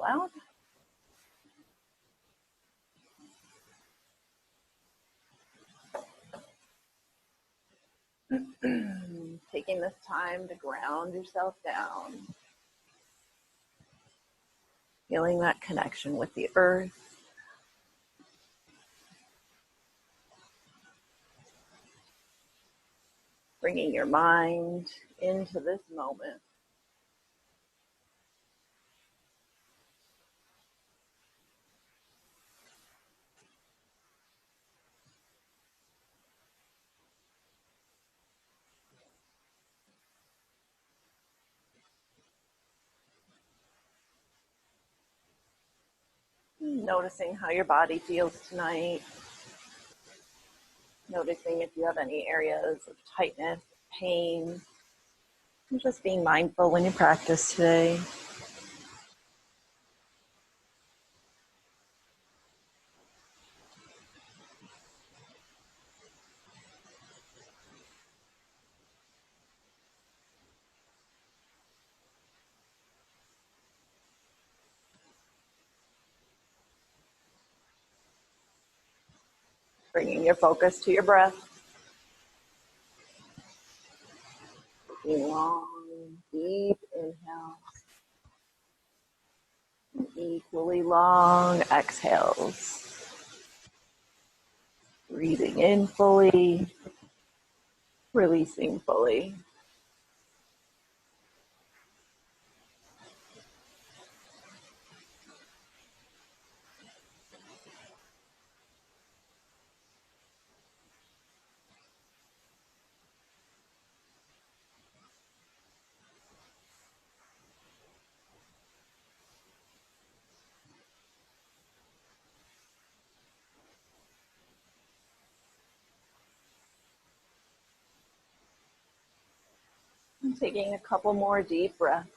loud. Taking this time to ground yourself down. Feeling that connection with the earth. Bringing your mind into this moment. Noticing how your body feels tonight. Noticing if you have any areas of tightness, pain. And just being mindful when you practice today. Bringing your focus to your breath. Taking long, deep inhales. And equally long exhales. Breathing in fully. Releasing fully. And taking a couple more deep breaths.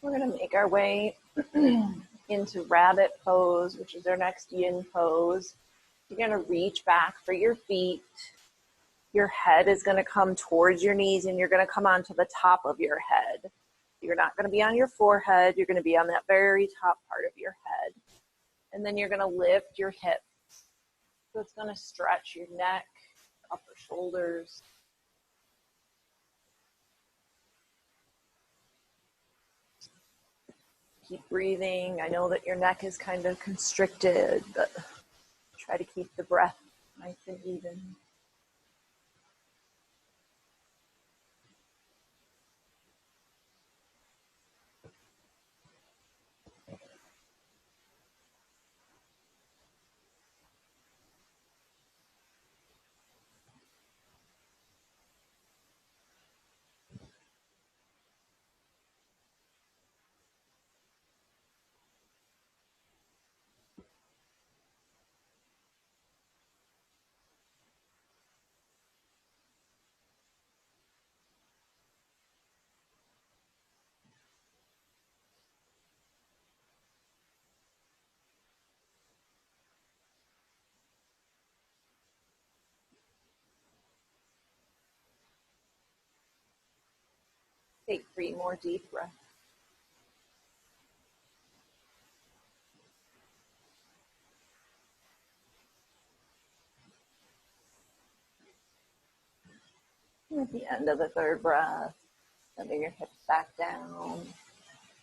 We're going to make our way into rabbit pose, which is our next yin pose. You're going to reach back for your feet. Your head is going to come towards your knees and you're going to come onto the top of your head. You're not going to be on your forehead. You're going to be on that very top part of your head. And then you're going to lift your hips. So it's going to stretch your neck, upper shoulders. Keep breathing. I know that your neck is kind of constricted, but try to keep the breath nice and even. Take 3 more deep breaths. And at the end of the 3rd breath, sending your hips back down,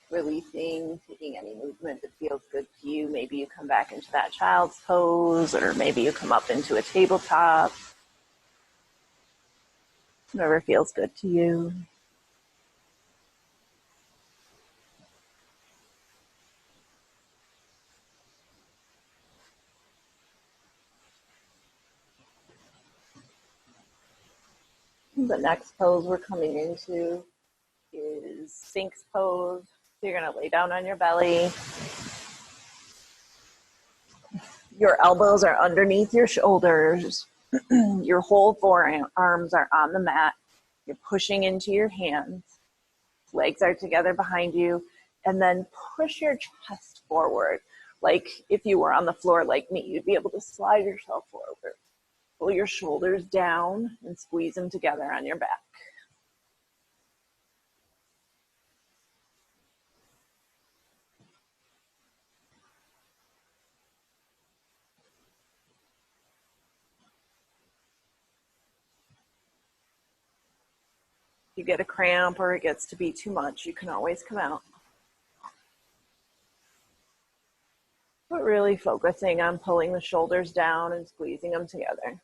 releasing, taking any movement that feels good to you. Maybe you come back into that child's pose, or maybe you come up into a tabletop. Whatever feels good to you. The next pose we're coming into is Sphinx pose. So you're going to lay down on your belly. Your elbows are underneath your shoulders. Your whole forearms are on the mat. You're pushing into your hands. Legs are together behind you. And then push your chest forward. like if you were on the floor like me, you'd be able to slide yourself forward. Pull your shoulders down and squeeze them together on your back. If you get a cramp or it gets to be too much, you can always come out. But really focusing on pulling the shoulders down and squeezing them together.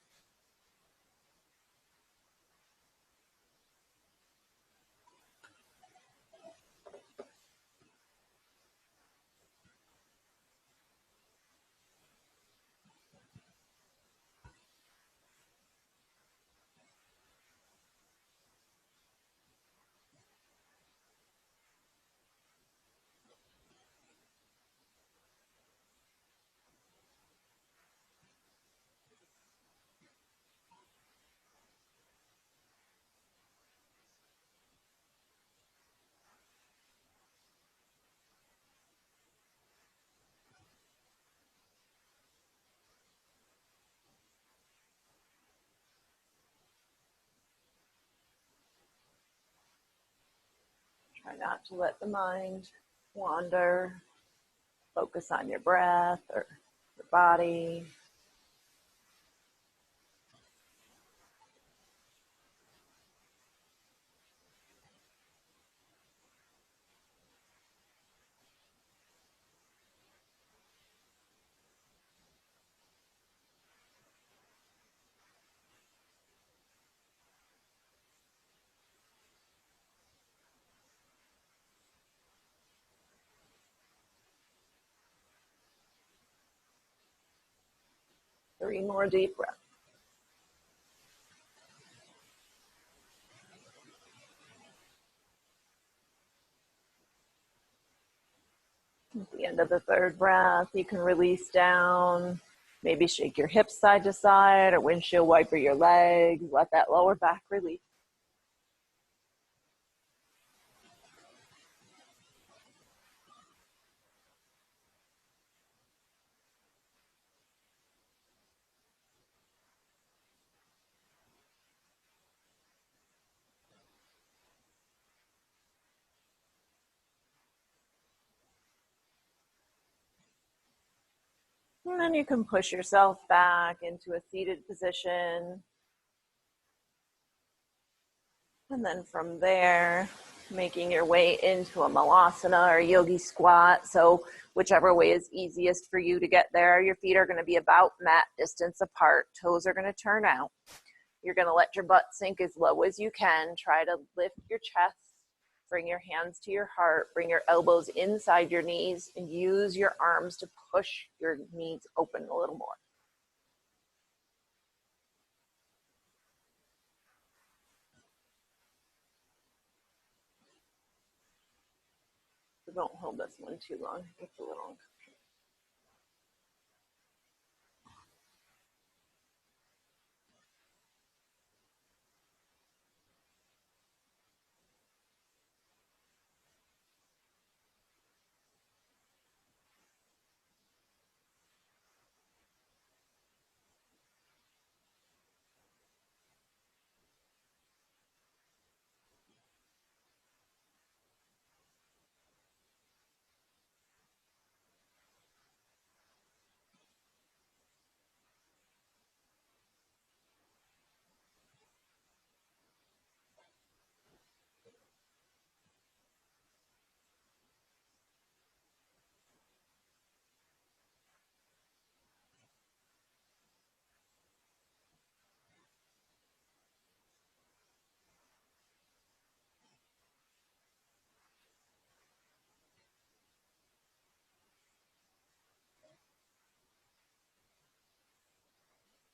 Try not to let the mind wander. Focus on your breath or your body. Three more deep breaths. At the end of the third breath, you can release down, maybe shake your hips side to side or windshield wiper your legs. Let that lower back release. And then you can push yourself back into a seated position. And then from there, making your way into a malasana or yogi squat. So whichever way is easiest for you to get there. Your feet are going to be about mat distance apart. Toes are going to turn out. You're going to let your butt sink as low as you can. Try to lift your chest. Bring your hands to your heart. Bring your elbows inside your knees and use your arms to push your knees open a little more. So don't hold this one too long. It gets a little uncomfortable.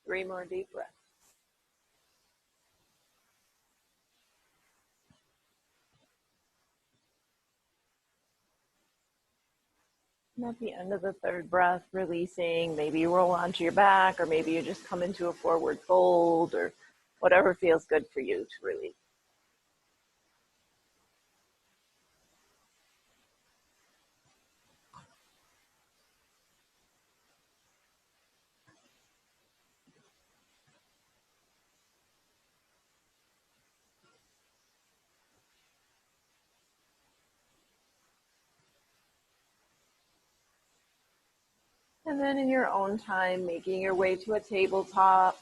3 more deep breaths. And at the end of the third breath, releasing, maybe you roll onto your back, or maybe you just come into a forward fold, or whatever feels good for you to release. And then in your own time, making your way to a tabletop.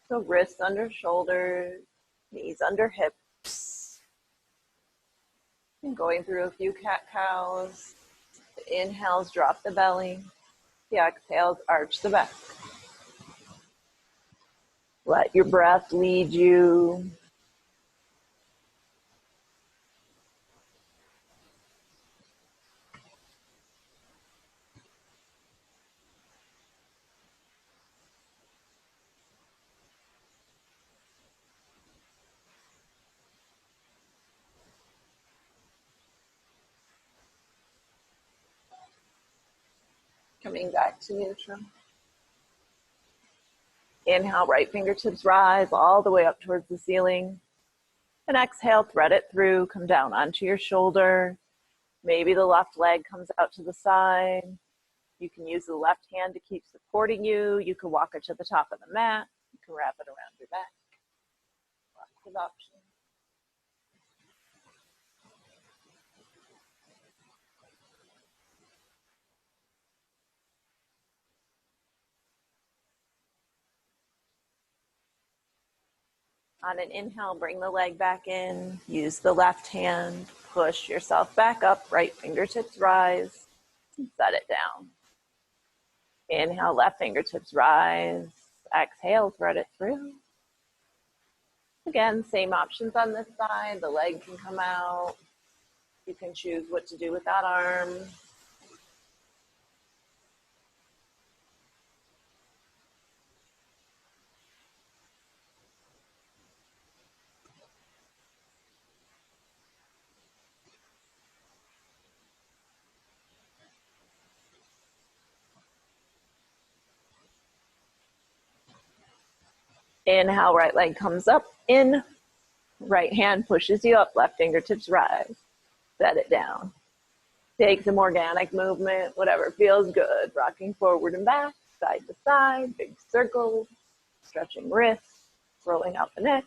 So wrists under shoulders, knees under hips. And going through a few cat-cows. The inhales, drop the belly. The exhales, arch the back. Let your breath lead you. Coming back to neutral. Inhale, right fingertips rise all the way up towards the ceiling. And exhale, thread it through, come down onto your shoulder. Maybe the left leg comes out to the side. You can use the left hand to keep supporting you. You can walk it to the top of the mat. You can wrap it around your back. Lots of options. On an inhale, bring the leg back in. Use the left hand. Push yourself back up. Right fingertips rise. And set it down. Inhale, left fingertips rise. Exhale, thread it through. Again, same options on this side. The leg can come out. You can choose what to do with that arm. Inhale, right leg comes up, in. Right hand pushes you up, left fingertips rise. Set it down. Take some organic movement, whatever feels good. Rocking forward and back, side to side, big circles, stretching wrists, rolling out the neck.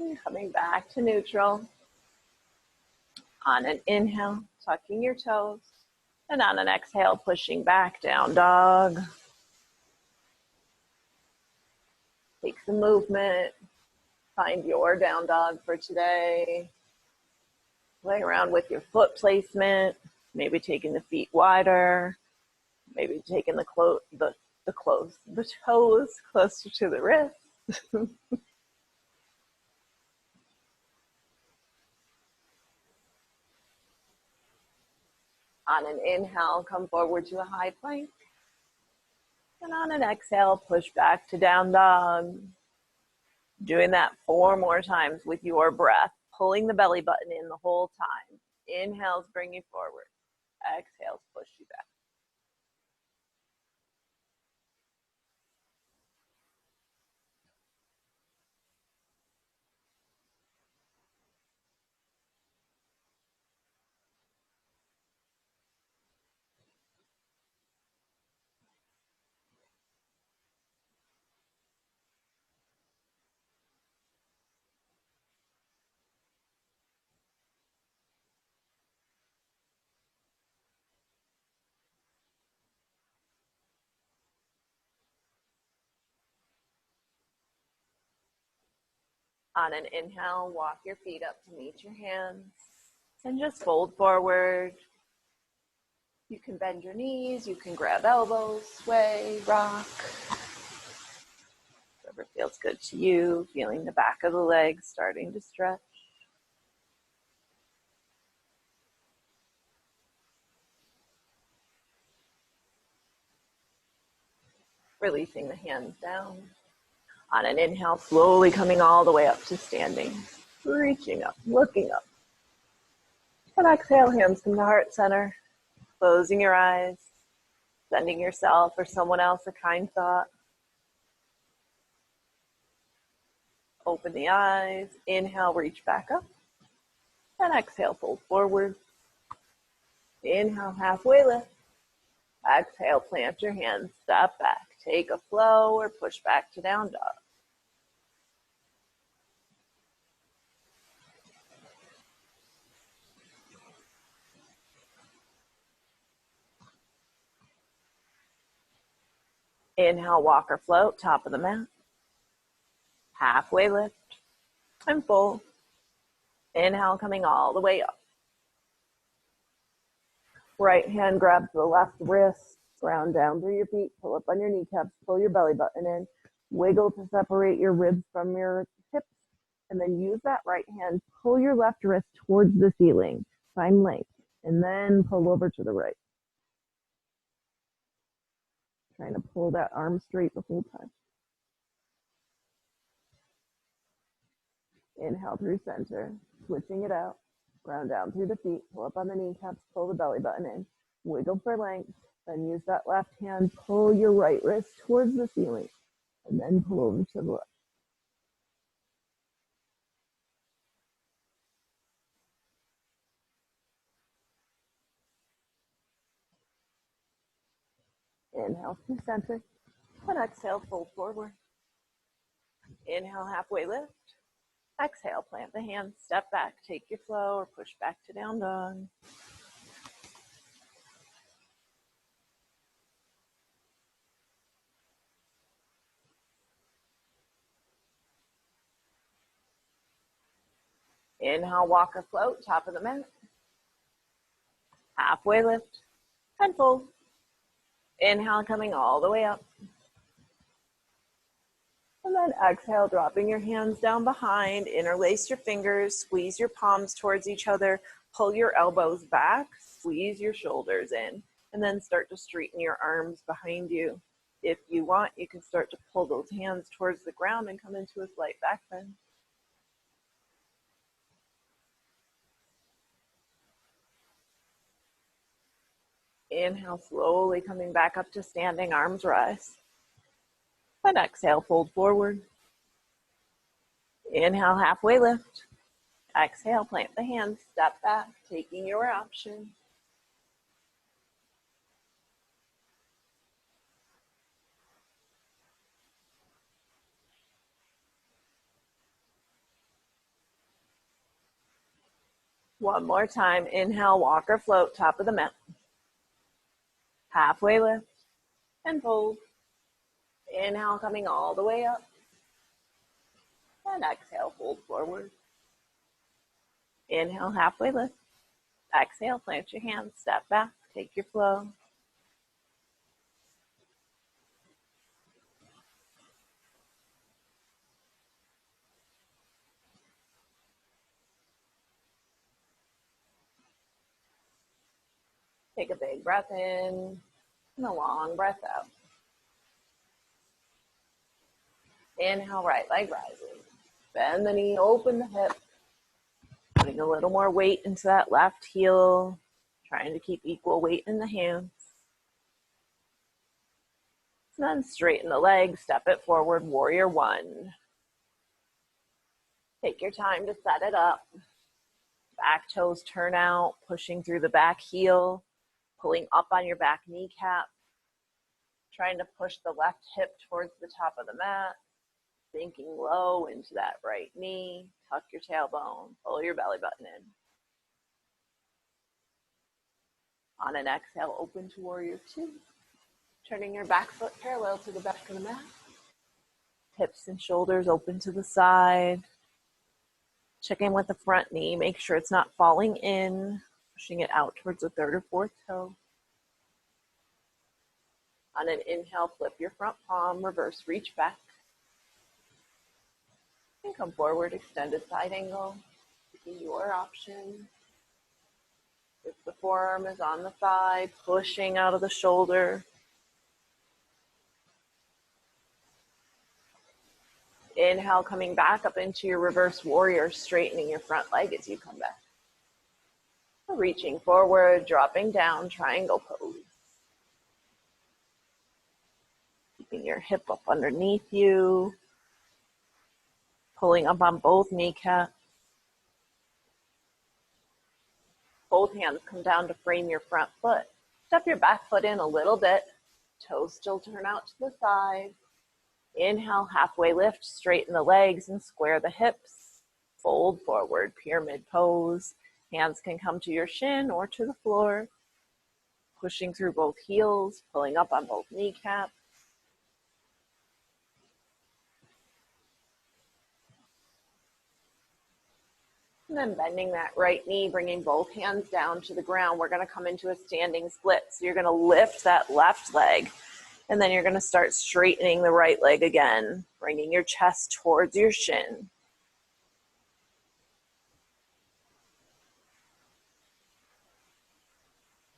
And coming back to neutral. On an inhale, tucking your toes. And on an exhale, pushing back, down dog. Take some movement. Find your down dog for today. Play around with your foot placement. Maybe taking the feet wider. Maybe taking the toes closer to the wrist. On an inhale, come forward to a high plank. And on an exhale, push back to down dog. Doing that 4 more times with your breath, pulling the belly button in the whole time. Inhales bring you forward. Exhales push you back. On an inhale, walk your feet up to meet your hands and just fold forward. You can bend your knees, you can grab elbows, sway, rock. Whatever feels good to you, feeling the back of the legs starting to stretch. Releasing the hands down. On an inhale, slowly coming all the way up to standing. Reaching up, looking up. And exhale, hands come to heart center. Closing your eyes. Sending yourself or someone else a kind thought. Open the eyes. Inhale, reach back up. And exhale, fold forward. Inhale, halfway lift. Exhale, plant your hands, step back, take a flow or push back to down dog. Inhale, walk or float, top of the mat. Halfway lift and fold. Inhale, coming all the way up. Right hand grabs the left wrist, ground down through your feet, pull up on your kneecaps, pull your belly button in, wiggle to separate your ribs from your hips, and then use that right hand, pull your left wrist towards the ceiling, find length, and then pull over to the right. Trying to pull that arm straight the whole time. Inhale through center, switching it out. Ground down through the feet, pull up on the kneecaps, pull the belly button in, wiggle for length, then use that left hand, pull your right wrist towards the ceiling, and then pull over to the left. Inhale through center, and exhale, fold forward. Inhale, halfway lift. Exhale, plant the hands, step back, take your flow, or push back to down dog. Inhale, walk or float, top of the mat. Halfway lift and fold. Inhale, coming all the way up. And then exhale, dropping your hands down behind, interlace your fingers, squeeze your palms towards each other, pull your elbows back, squeeze your shoulders in, and then start to straighten your arms behind you. If you want, you can start to pull those hands towards the ground and come into a slight back bend. Inhale, slowly coming back up to standing, arms rise. And exhale, fold forward. Inhale, halfway lift. Exhale, plant the hands, step back, taking your option. One more time. Inhale, walk or float, top of the mat. Halfway lift and fold. Inhale, coming all the way up. And exhale, fold forward. Inhale, halfway lift. Exhale, plant your hands, step back, take your flow. Take a big breath in and a long breath out. Inhale, right leg rises. Bend the knee, open the hip. Putting a little more weight into that left heel. Trying to keep equal weight in the hands. And then straighten the legs, step it forward, warrior one. Take your time to set it up. Back toes turn out, pushing through the back heel, pulling up on your back kneecap. Trying to push the left hip towards the top of the mat. Sinking low into that right knee. Tuck your tailbone, pull your belly button in. On an exhale, open to warrior two. Turning your back foot parallel to the back of the mat. Hips and shoulders open to the side. Check in with the front knee. Make sure it's not falling in. Pushing it out towards the third or fourth toe. On an inhale, flip your front palm, reverse, reach back. And come forward, extended side angle. Taking your option. If the forearm is on the thigh, pushing out of the shoulder. Inhale, coming back up into your reverse warrior, straightening your front leg as you come back. Reaching forward, dropping down, triangle pose. Keeping your hip up underneath you. Pulling up on both kneecaps. Both hands come down to frame your front foot. Step your back foot in a little bit. Toes still turn out to the side. Inhale, halfway lift, straighten the legs and square the hips. Fold forward, pyramid pose. Hands can come to your shin or to the floor. Pushing through both heels, pulling up on both kneecaps. And then bending that right knee, bringing both hands down to the ground. We're going to come into a standing split. So you're going to lift that left leg, and then you're going to start straightening the right leg again, bringing your chest towards your shin.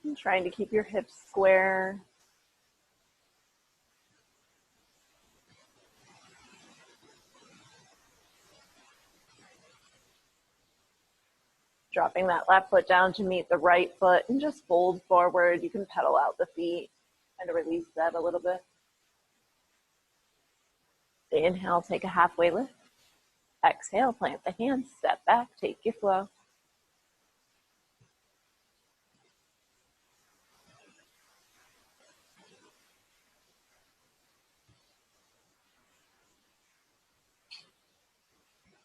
And trying to keep your hips square. Dropping that left foot down to meet the right foot and just fold forward. You can pedal out the feet and release that a little bit. Inhale, take a halfway lift. Exhale, plant the hands, step back, take your flow.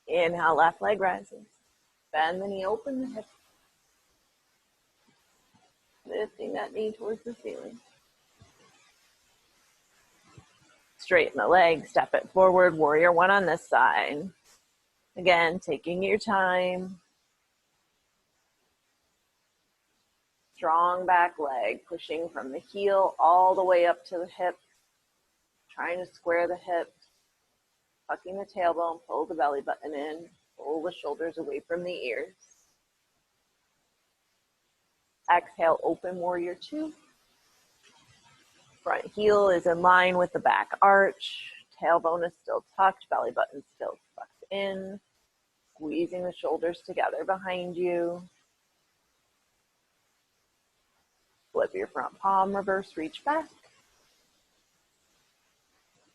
Inhale, left leg rises. Bend the knee, open the hip. Lifting that knee towards the ceiling. Straighten the leg, step it forward, warrior one on this side. Again, taking your time. Strong back leg, pushing from the heel all the way up to the hip. Trying to square the hips. Tucking the tailbone, pull the belly button in. Pull the shoulders away from the ears. Exhale, open warrior two. Front heel is in line with the back arch. Tailbone is still tucked, belly button still tucked in. Squeezing the shoulders together behind you. Flip your front palm, reverse reach back.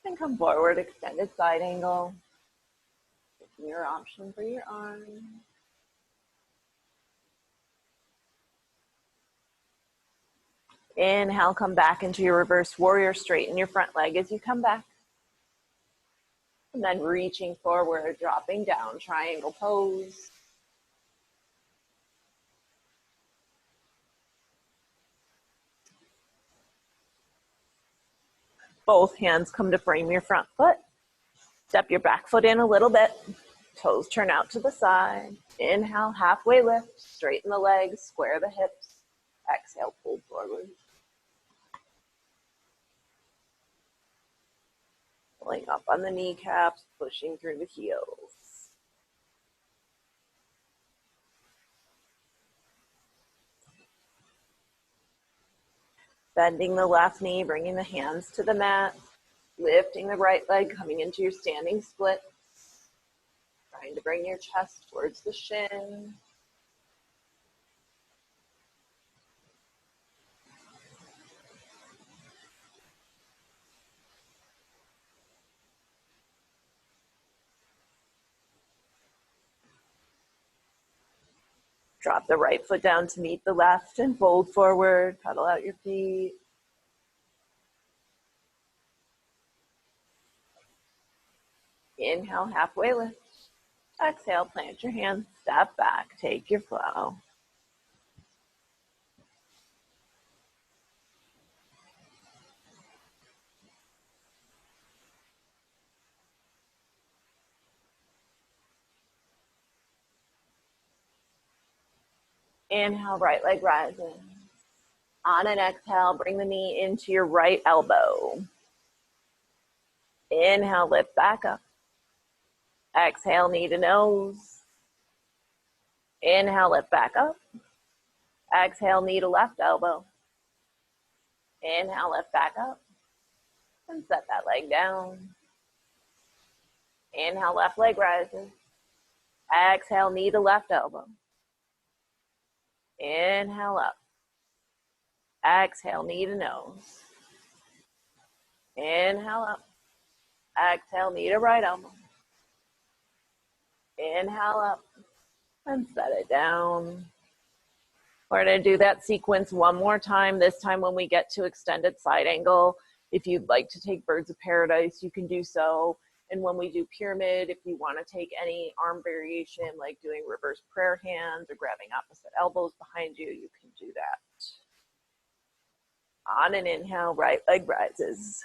And come forward, extended side angle. Taking your option for your arm. Inhale, come back into your reverse warrior. Straighten your front leg as you come back. And then reaching forward, dropping down, triangle pose. Both hands come to frame your front foot. Step your back foot in a little bit. Toes turn out to the side. Inhale, halfway lift. Straighten the legs, square the hips. Exhale, fold forward. Pulling up on the kneecaps, pushing through the heels. Bending the left knee, bringing the hands to the mat. Lifting the right leg, coming into your standing split. Trying to bring your chest towards the shin. Drop the right foot down to meet the left and fold forward. Pedal out your feet. Inhale, halfway lift. Exhale, plant your hands, step back, take your flow. Inhale, right leg rising. On an exhale, bring the knee into your right elbow. Inhale, lift back up. Exhale, knee to nose. Inhale, lift back up. Exhale, knee to left elbow. Inhale, lift back up. And set that leg down. Inhale, left leg rises. Exhale, knee to left elbow. Inhale up. Exhale, knee to nose. Inhale up. Exhale, knee to right elbow. Inhale up and set it down. We're going to do that sequence one more time. This time when we get to extended side angle, if you'd like to take birds of paradise, you can do so. And when we do pyramid, if you want to take any arm variation, like doing reverse prayer hands or grabbing opposite elbows behind you, you can do that. On an inhale, right leg rises.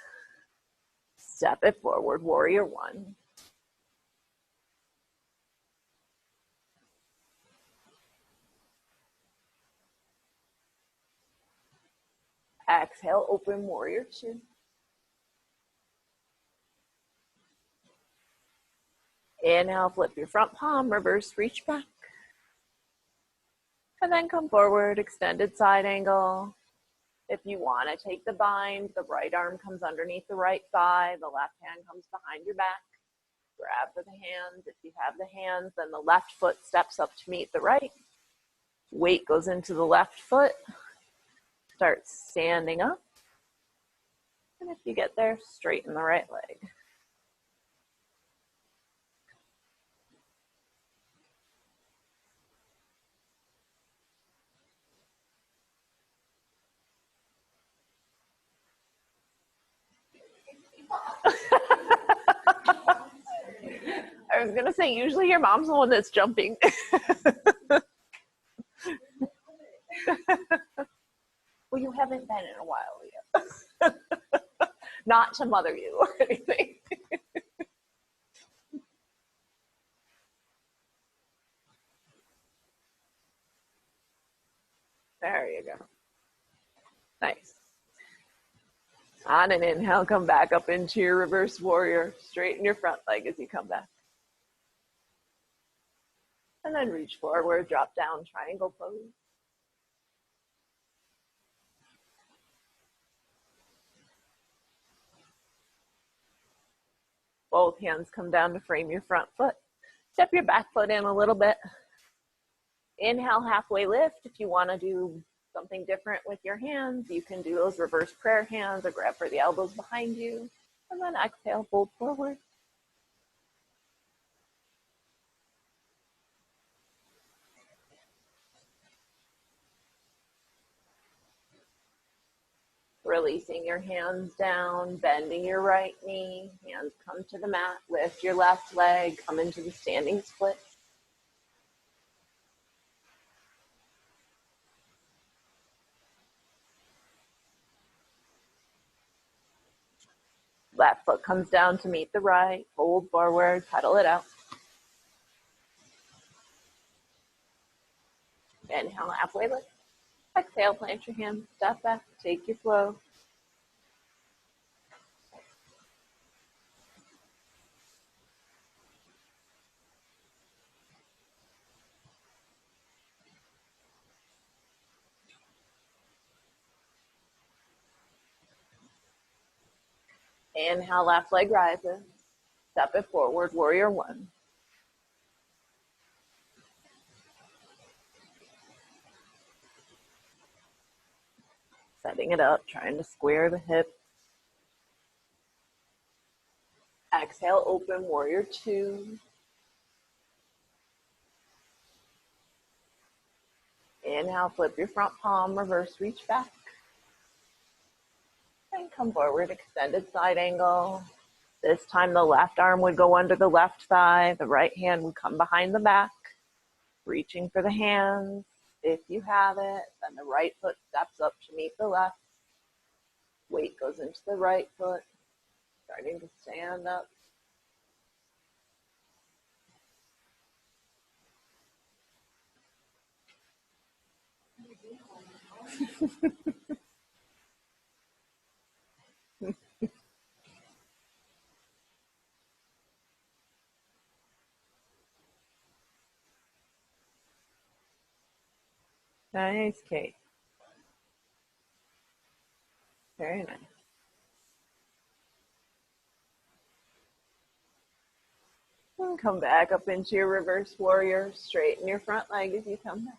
Step it forward, warrior one. Exhale, open warrior two. Inhale, flip your front palm, reverse reach back. And then come forward, extended side angle. If you want to take the bind, the right arm comes underneath the right thigh, the left hand comes behind your back. Grab for the hands. If you have the hands, then the left foot steps up to meet the right. Weight goes into the left foot. Start standing up. And if you get there, straighten the right leg. I was going to say, usually your mom's the one that's jumping. Well, you haven't been in a while yet. Not to mother you or anything. There you go. Nice. On an inhale, come back up into your reverse warrior. Straighten your front leg as you come back. And then reach forward, drop down, triangle pose. Both hands come down to frame your front foot. Step your back foot in a little bit. Inhale, halfway lift. If you want to do something different with your hands, you can do those reverse prayer hands or grab for the elbows behind you. And then exhale, fold forward. Releasing your hands down, bending your right knee, hands come to the mat, lift your left leg, come into the standing split. Left foot comes down to meet the right, fold forward, pedal it out. Inhale, halfway lift. Exhale, plant your hands, step back, take your flow. Inhale, left leg rises. Step it forward, warrior one. Setting it up, trying to square the hips. Exhale, open warrior two. Inhale, flip your front palm, reverse reach back. And come forward, extended side angle. This time the left arm would go under the left thigh. The right hand would come behind the back. Reaching for the hands. If you have it, then the right foot steps up to meet the left. Weight goes into the right foot. Starting to stand up. Nice, Kate. Very nice. And come back up into your reverse warrior. Straighten your front leg as you come back.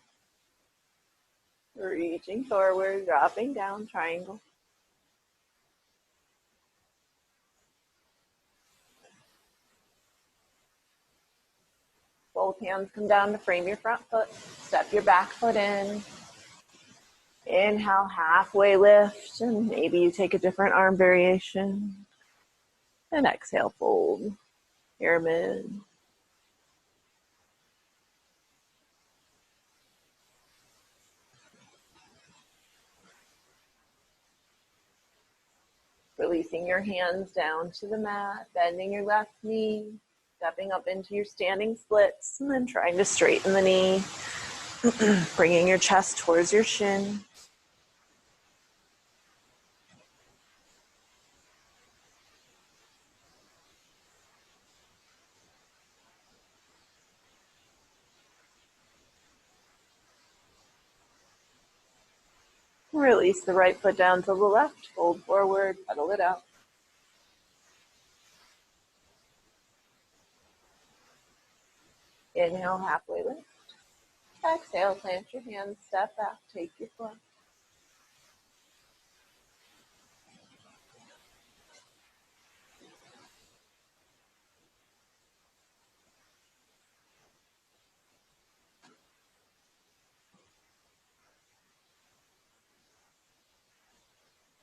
Reaching forward, dropping down, triangle. Both hands come down to frame your front foot. Step your back foot in. Inhale, halfway lift, and maybe you take a different arm variation. And exhale, fold, pyramid. Releasing your hands down to the mat, bending your left knee, stepping up into your standing splits, and then trying to straighten the knee, bringing your chest towards your shin. Release the right foot down to the left, fold forward, pedal it out. Inhale, halfway lift. Exhale, plant your hands, step back, take your foot.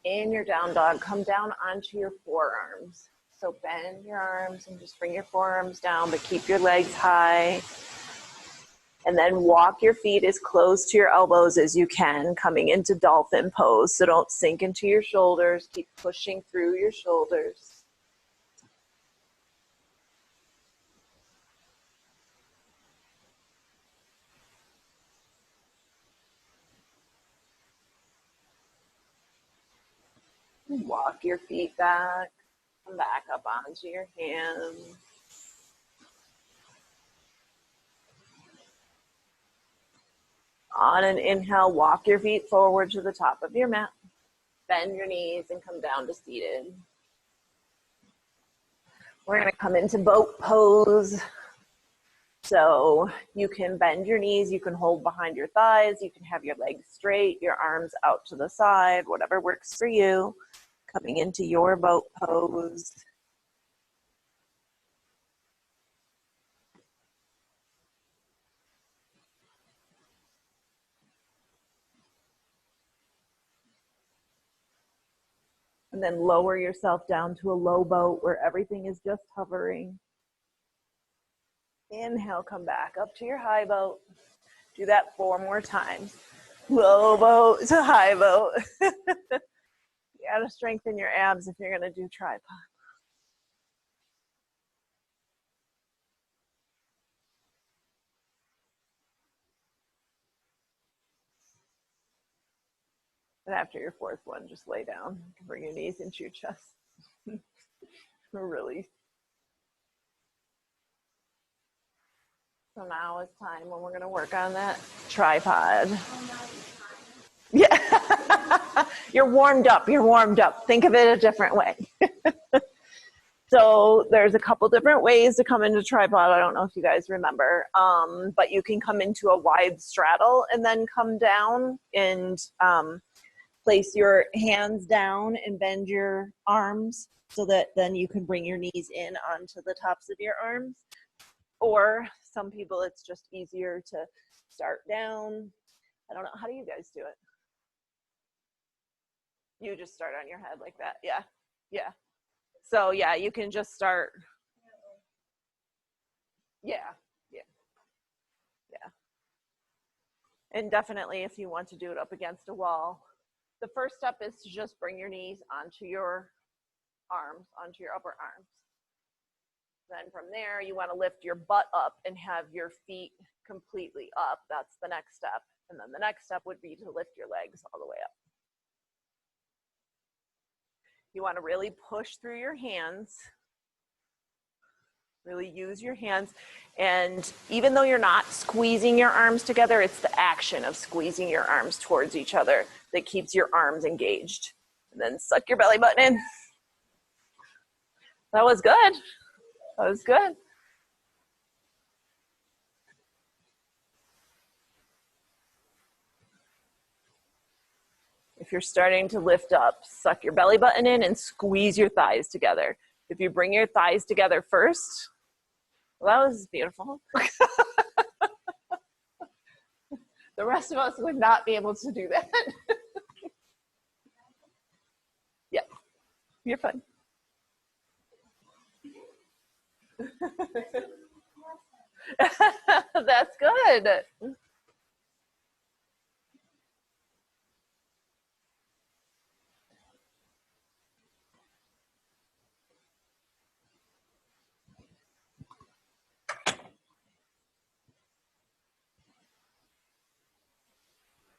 In your down dog, come down onto your forearms. So bend your arms and just bring your forearms down, but keep your legs high. And then walk your feet as close to your elbows as you can, coming into dolphin pose. So don't sink into your shoulders. Keep pushing through your shoulders. Walk your feet back. Come back up onto your hands. On an inhale, walk your feet forward to the top of your mat. Bend your knees and come down to seated. We're going to come into boat pose. So you can bend your knees, you can hold behind your thighs, you can have your legs straight, your arms out to the side, whatever works for you. Coming into your boat pose. And then lower yourself down to a low boat where everything is just hovering. Inhale, come back up to your high boat. Do that 4 more times. Low boat to high boat. You gotta strengthen your abs if you're gonna do tripod. And after your 4th one, just lay down. Bring your knees into your chest. Release. So now is time when we're gonna work on that tripod. Yeah, you're warmed up, you're warmed up. Think of it a different way. So there's a couple different ways to come into tripod. I don't know if you guys remember, but you can come into a wide straddle and then come down and place your hands down and bend your arms so that then you can bring your knees in onto the tops of your arms. Or some people, it's just easier to start down. I don't know. How do you guys do it? You just start on your head like that. Yeah. Yeah. So yeah, you can just start. Yeah. Yeah. Yeah. And definitely if you want to do it up against a wall, the first step is to just bring your knees onto your arms, onto your upper arms. Then from there, you want to lift your butt up and have your feet completely up. That's the next step. And then the next step would be to lift your legs all the way up. You want to really push through your hands. Really use your hands. And even though you're not squeezing your arms together, it's the action of squeezing your arms towards each other that keeps your arms engaged. And then suck your belly button in. That was good. That was good. If you're starting to lift up, suck your belly button in and squeeze your thighs together. If you bring your thighs together first, well, that was beautiful. The rest of us would not be able to do that. Yeah, you're fine. That's good.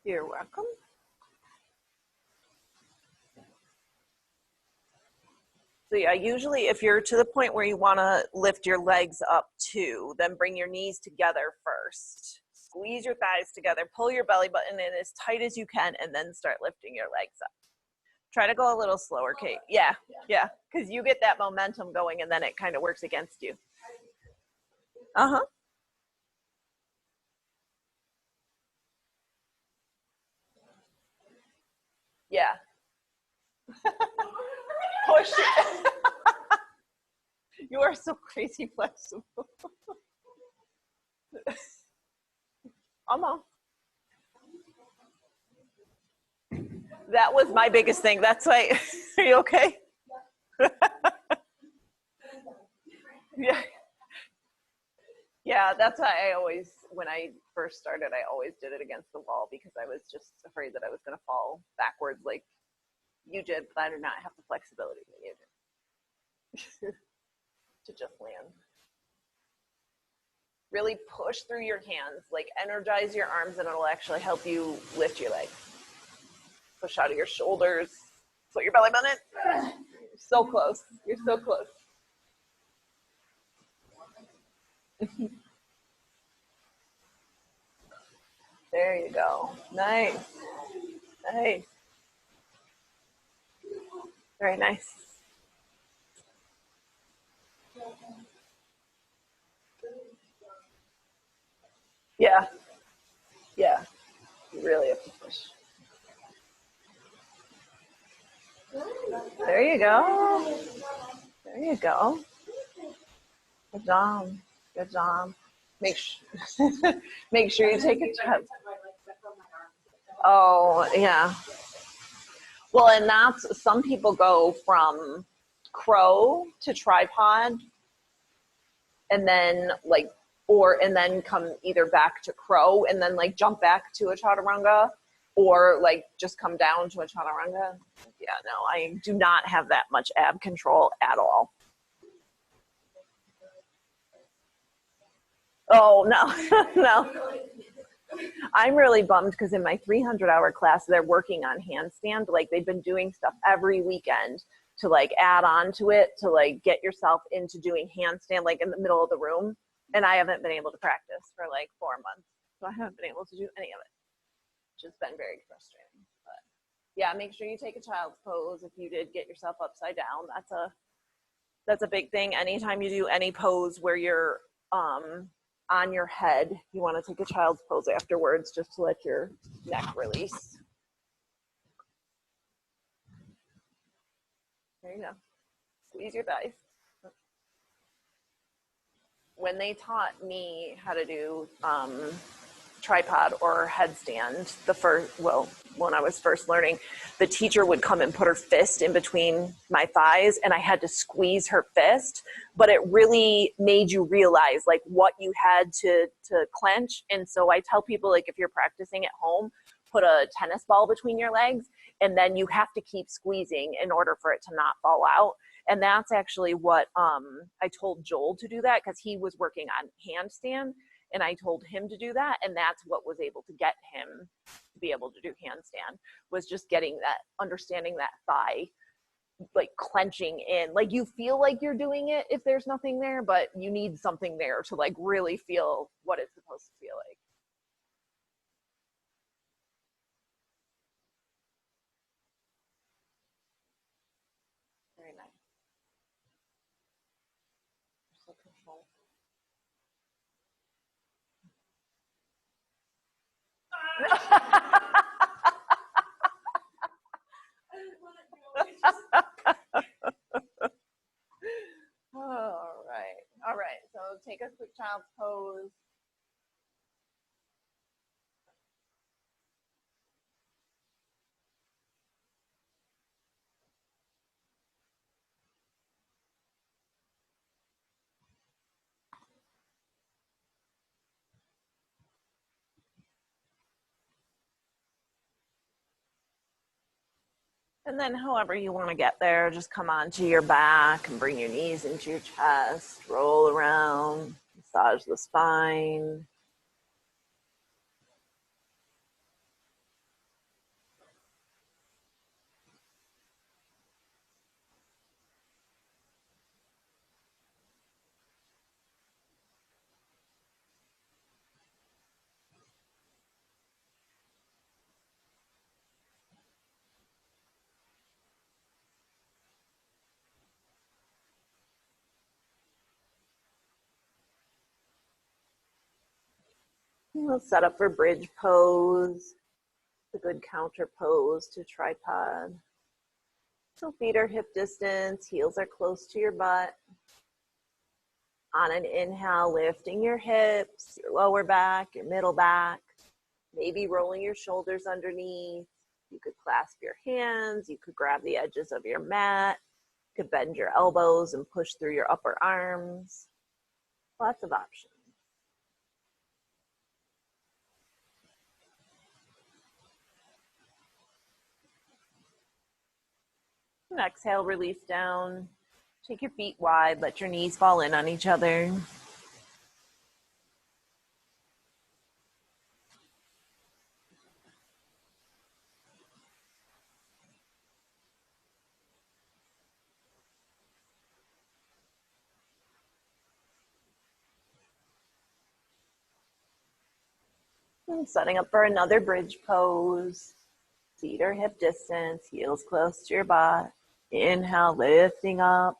You're welcome. So yeah, usually if you're to the point where you want to lift your legs up too, then bring your knees together first. Squeeze your thighs together, pull your belly button in as tight as you can, and then start lifting your legs up. Try to go a little slower, Kate. Yeah, yeah, because you get that momentum going and then it kind of works against you. Uh-huh. Yeah. Push it. You are so crazy flexible. Almost. That was my biggest thing. That's why. Are you okay? Yeah. Yeah, that's why I always, when I first started, I always did it against the wall because I was just afraid that I was going to fall backwards like you did, but I do not have the flexibility that you did to just land. Really push through your hands, like energize your arms, and it'll actually help you lift your legs. Push out of your shoulders. Put your belly button in. You're so close. You're so close. There you go. Nice. Nice. Very nice. Yeah. Yeah. You really have to push. There you go. There you go. Good job. Good job. Make sure, make sure you take a chest. Oh, yeah. Well, and that's, some people go from crow to tripod and then like, or, and then come either back to crow and then like jump back to a chaturanga, or like just come down to a chaturanga. Yeah, no, I do not have that much ab control at all. Oh, no, no. I'm really bummed because in my 300-hour class, they're working on handstand. Like they've been doing stuff every weekend to like add on to it, to like get yourself into doing handstand like in the middle of the room. And I haven't been able to practice for like 4 months. So I haven't been able to do any of it, which has been very frustrating. But yeah, make sure you take a child's pose if you did get yourself upside down. That's a big thing. Anytime you do any pose where you're on your head, you want to take a child's pose afterwards just to let your neck release. There you go. Squeeze your thighs. When they taught me how to do tripod or headstand, the first, well, when I was first learning, the teacher would come and put her fist in between my thighs and I had to squeeze her fist, but it really made you realize like what you had to clench. And so I tell people, like, if you're practicing at home, put a tennis ball between your legs and then you have to keep squeezing in order for it to not fall out. And that's actually what I told Joel to do, that because he was working on handstand and I told him to do that. And that's what was able to get him to be able to do handstand, was just getting that, understanding that thigh, like clenching in. Like you feel like you're doing it if there's nothing there, but you need something there to like really feel what it's supposed to feel like. Very nice. So controlled. All right. All right. So take a quick child's pose. And then however you want to get there, just come onto your back and bring your knees into your chest, roll around, massage the spine. We'll set up for bridge pose, a good counter pose to tripod. So feet are hip distance, heels are close to your butt. On an inhale, lifting your hips, your lower back, your middle back, maybe rolling your shoulders underneath. You could clasp your hands, you could grab the edges of your mat, you could bend your elbows and push through your upper arms. Lots of options. And exhale, release down. Take your feet wide, let your knees fall in on each other. And setting up for another bridge pose. Feet are hip distance, heels close to your butt. Inhale, lifting up.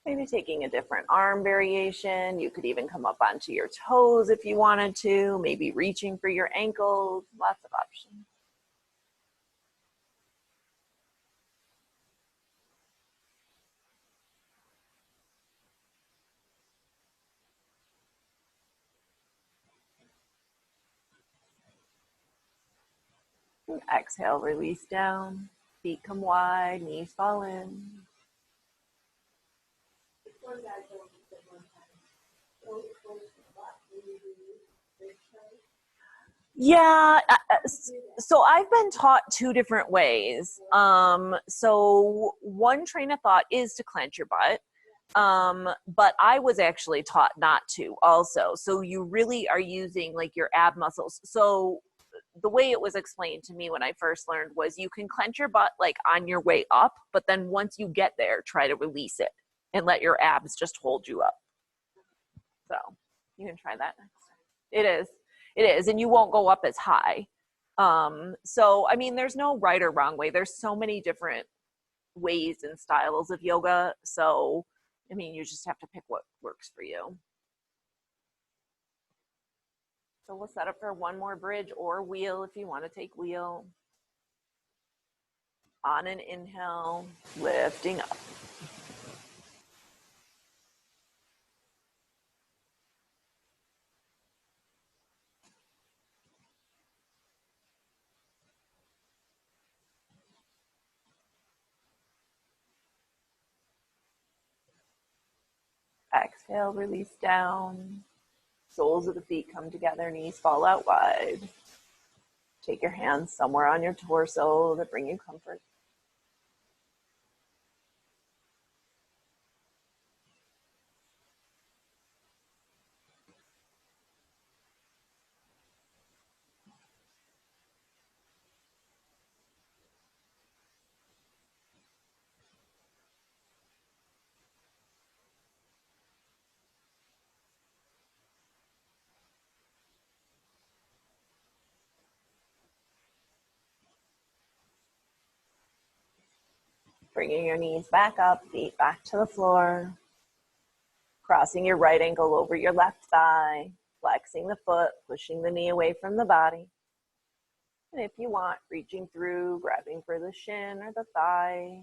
Maybe taking a different arm variation. You could even come up onto your toes if you wanted to, maybe reaching for your ankles, lots of options. And exhale, release down. Feet come wide, knees fall in. Yeah, so I've been taught two different ways. So one train of thought is to clench your butt. But I was actually taught not to also. So you really are using like your ab muscles. So the way it was explained to me when I first learned was you can clench your butt like on your way up, but then once you get there, try to release it and let your abs just hold you up. So you can try that next time. It is. It is. And you won't go up as high. So, I mean, there's no right or wrong way. There's so many different ways and styles of yoga. So, I mean, you just have to pick what works for you. So we'll set up for one more bridge or wheel if you want to take wheel. On an inhale, lifting up. Exhale, release down. Soles of the feet come together, knees fall out wide. Take your hands somewhere on your torso that bring you comfort. Bringing your knees back up, feet back to the floor. Crossing your right ankle over your left thigh, flexing the foot, pushing the knee away from the body. And if you want, reaching through, grabbing for the shin or the thigh.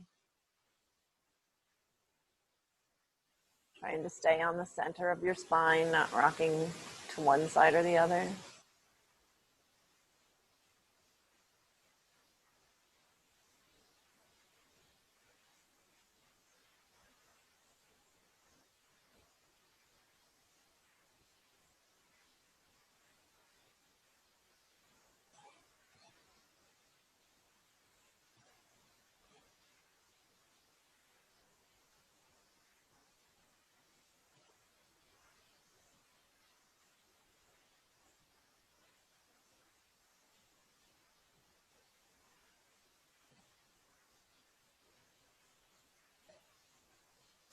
Trying to stay on the center of your spine, not rocking to one side or the other.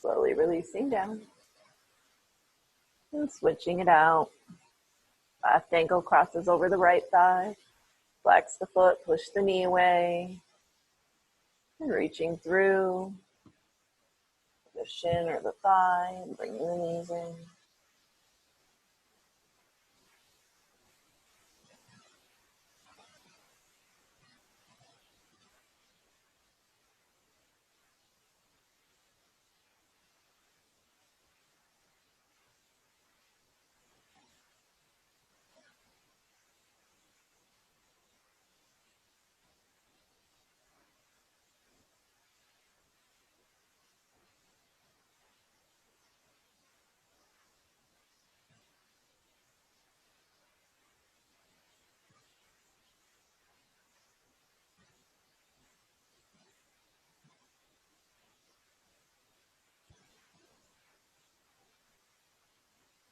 Slowly releasing down. And switching it out. Left ankle crosses over the right thigh. Flex the foot, push the knee away. And reaching through the shin or the thigh and bringing the knees in.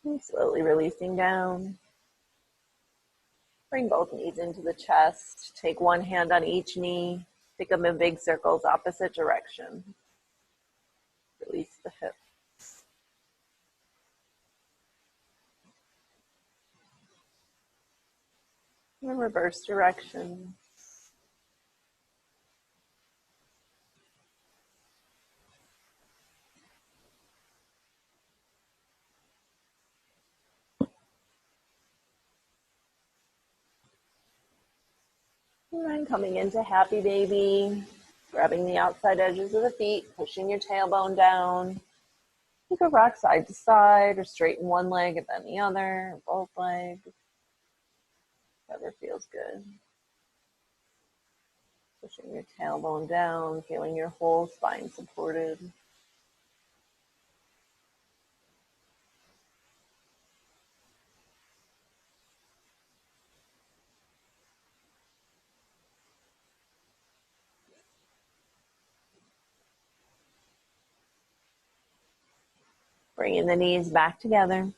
And slowly releasing down. Bring both knees into the chest. Take one hand on each knee. Pick them in big circles, opposite direction. Release the hips. And reverse direction. And then coming into happy baby. Grabbing the outside edges of the feet, pushing your tailbone down. You could rock side to side or straighten one leg and then the other, or both legs. Whatever feels good. Pushing your tailbone down, feeling your whole spine supported. Bringing the knees back together.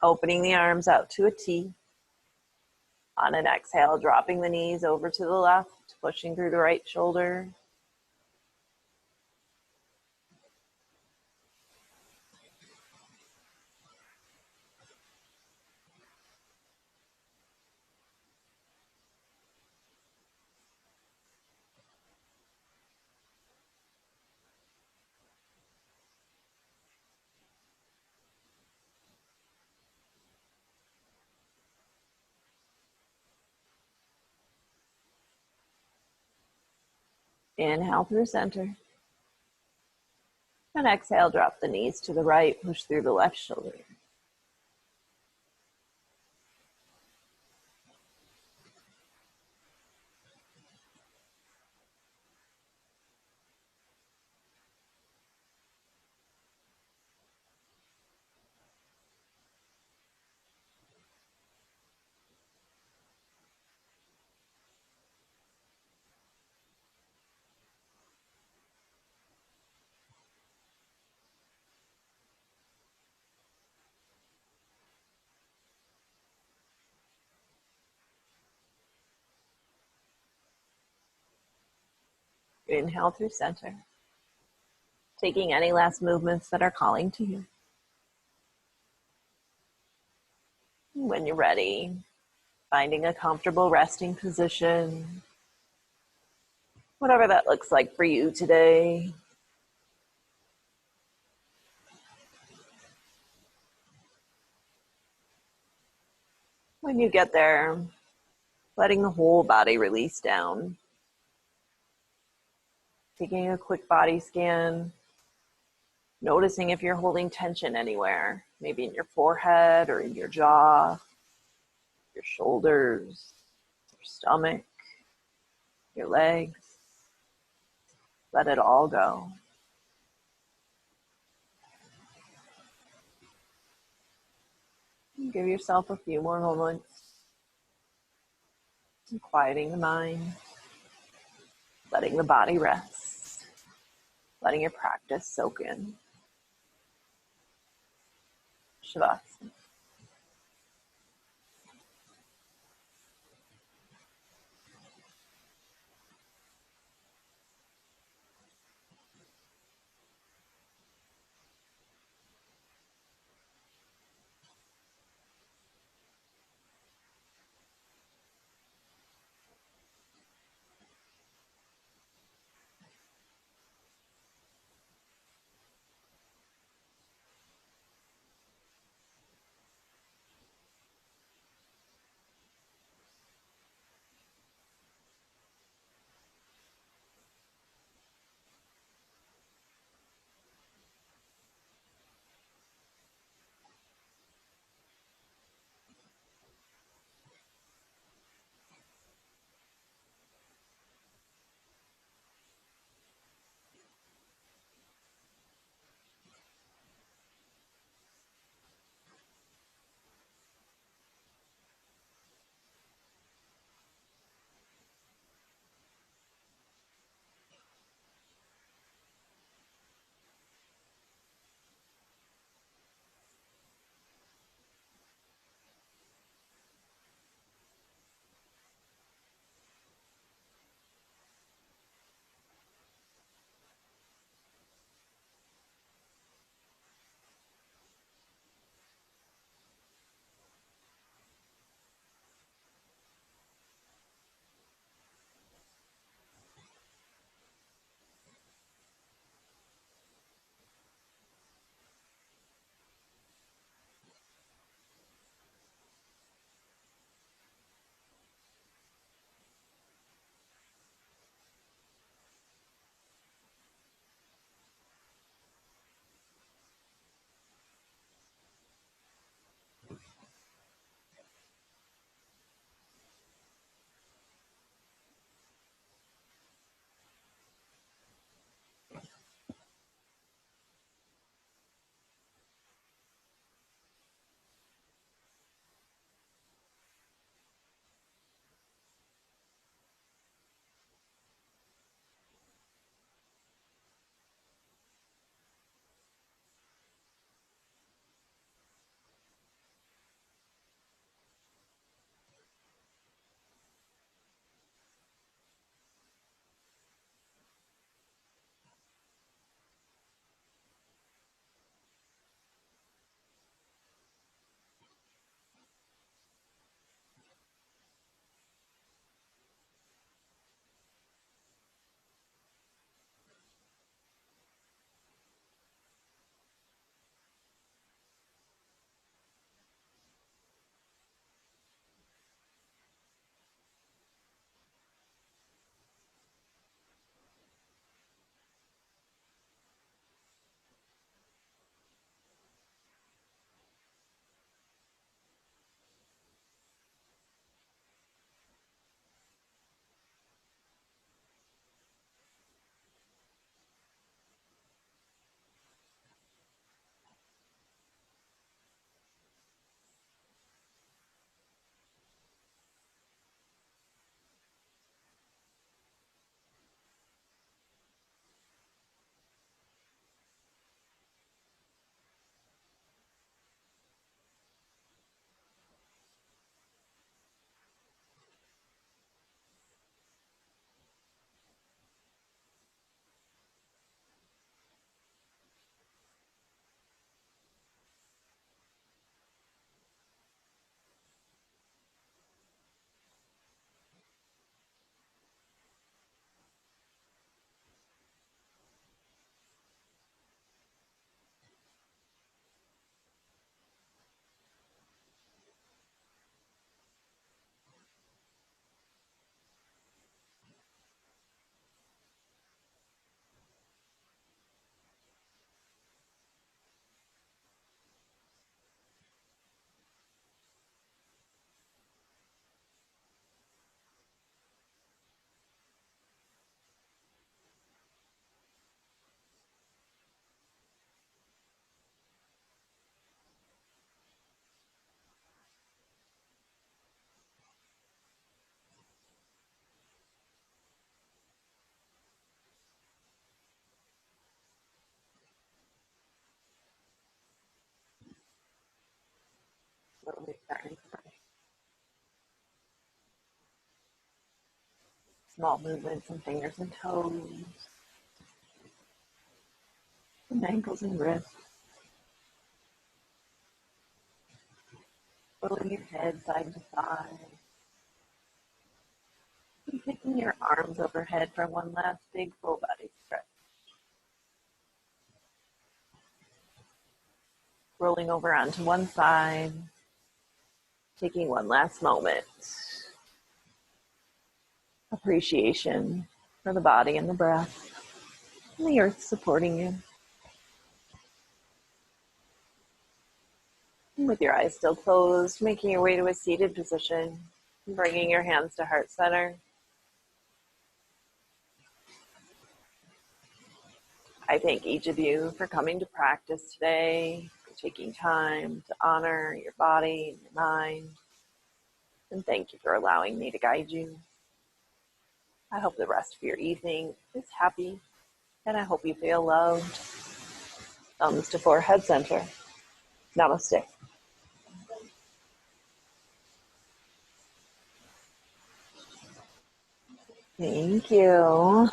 Opening the arms out to a T. On an exhale, dropping the knees over to the left, pushing through the right shoulder. Inhale through center. And exhale, drop the knees to the right, push through the left shoulder. Inhale through center. Taking any last movements that are calling to you. When you're ready, finding a comfortable resting position, whatever that looks like for you today. When you get there, letting the whole body release down. Taking a quick body scan, noticing if you're holding tension anywhere, maybe in your forehead or in your jaw, your shoulders, your stomach, your legs. Let it all go. Give yourself a few more moments, quieting the mind, letting the body rest, letting your practice soak in. Shavasana. Slowly starting fresh. Small movements in fingers and toes, and ankles and wrists. Rolling your head side to side. And taking your arms overhead for one last big full body stretch. Rolling over onto one side. Taking one last moment. Appreciation for the body and the breath. And the earth supporting you. And with your eyes still closed, making your way to a seated position. Bringing your hands to heart center. I thank each of you for coming to practice today, for taking time to honor your body and your mind. And thank you for allowing me to guide you. I hope the rest of your evening is happy, and I hope you feel loved. Thumbs to forehead center. Namaste. Thank you.